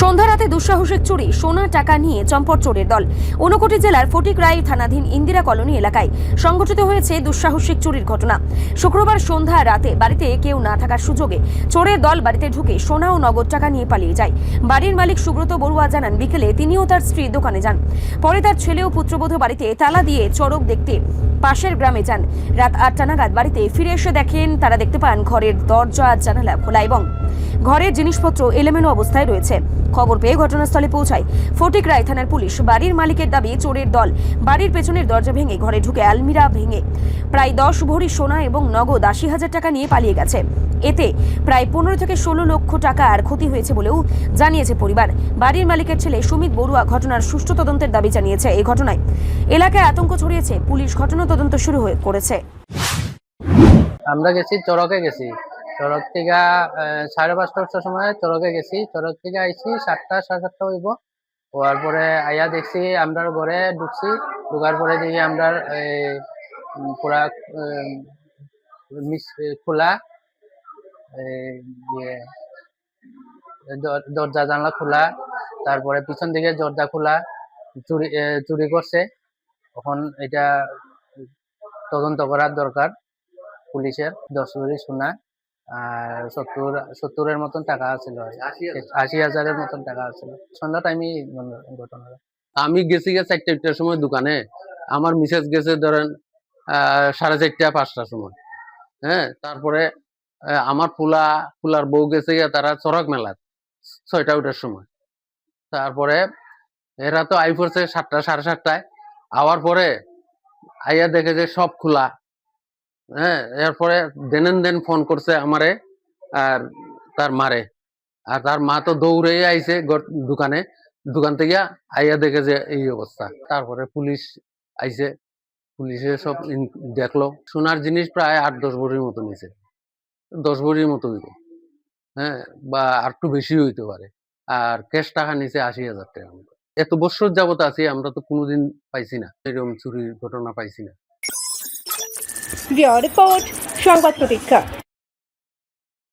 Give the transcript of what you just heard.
সন্ধ্যা রাতে দুঃসাহসিক চুরি, সোনা টাকা নিয়ে চম্পট চোরের দল। ঊনকোটি জেলার ফটিকরাই থানাধীন ইন্দিরা কলোনি এলাকায় সংঘটিত হয়েছে দুঃসাহসিক চুরির ঘটনা। শুক্রবার সন্ধ্যা রাতে বাড়িতে কেউ না থাকার সুযোগে চোরের দল বাড়িতে ঢুকে সোনা ও নগদ টাকা নিয়ে পালিয়ে যায়। বাড়ির মালিক সুব্রত বড়ুয়া জানান, বিকেলে তিনিও তার স্ত্রীর দোকানে যান। পরে তার ছেলে ও পুত্রবধূ বাড়িতে তালা দিয়ে চোরক দেখতে পাশের গ্রামে যান। রাত ৮টা নাগাদ বাড়িতে ফিরে এসে দেখেন, তারা দেখতে পান ঘরের দরজা জানালা খোলা এবং ঘরের জিনিসপত্র এলোমেলো অবস্থায় রয়েছে। খবর পেয়ে ঘটনাস্থলে পৌঁছায় ফটিকরাই থানার পুলিশ। বাড়ির মালিকের দাবি, চোরের দল বাড়ির পেছনের দরজা ভেঙে ঘরে ঢুকে আলমিরা ভেঙে প্রায় ১০ ভরি সোনা এবং নগদ ৮০,০০০ টাকা নিয়ে পালিয়ে গেছে। এতে প্রায় ১৫ থেকে ১৬ লক্ষ টাকার ক্ষতি হয়েছে বলেও জানিয়েছে পরিবার। বাড়ির মালিকের ছেলে সুমিত বড়ুয়া ঘটনার সুষ্ঠু তদন্তের দাবি জানিয়েছে। এই ঘটনায় এলাকায় আতঙ্ক ছড়িয়েছে। পুলিশ ঘটনা তদন্ত শুরু করেছে। আমরা গেছি চড়কে গেছি, চড়ক থেকে 5:30টার সময় চড়কে গেছি। চড়ক থেকে আইছি 7টা 7:30 হইব। হওয়ার পরে আইয়া দেখছি আমরা ঘরে ঢুকছি। ঢুকার পরে দেখি আমরা পুরা খোলা, দরজা জানলা খোলা, তারপরে পিছন দিকে দরজা খোলা। চুরি করছে। এখন এটা তদন্ত করার দরকার পুলিশের। 10 ভরি সোনা আর 70-এর মতন টাকা আছিল, ৮০,০০০-এর মতন টাকা আছিল। সন্ধ্যা টাইমে ঘটনাটা। আমি গেছি 4টার সময় দোকানে, আমার মিসেস গেছে ধরেন 4:30-5টার সময়। হ্যাঁ, তারপরে আমার ফুলার বউ গেছে তারা চড়ক মেলার 6টা সময়। তারপরে এরা তো আই পড়ছে 7টা 7:30টায়। আওয়ার পরে আইয়া দেখে যে সব খোলা। হ্যাঁ, এরপরে দেন ফোন করছে আমারে আর তার মারে। আর তার মা তো দৌড়ে আইছে দোকান থেকে আইয়া দেখে যে এই অবস্থা। তারপরে পুলিশ আইছে, পুলিশে সব দেখলো। সোনার জিনিস প্রায় 8-10 ভরির মতো নিছে, 10 ভরির মতো হইতো। হ্যাঁ, বা আর একটু বেশি হইতে পারে। আর ক্যাশ টাকা নিছে ৮০,০০০ টাকা মতো। এত বছর যাবত আছি, আমরা তো কোনোদিন পাইছি না, এরকম চুরির ঘটনা পাইছি না। রিপোর্ট সংবাদ প্রতীক্ষা।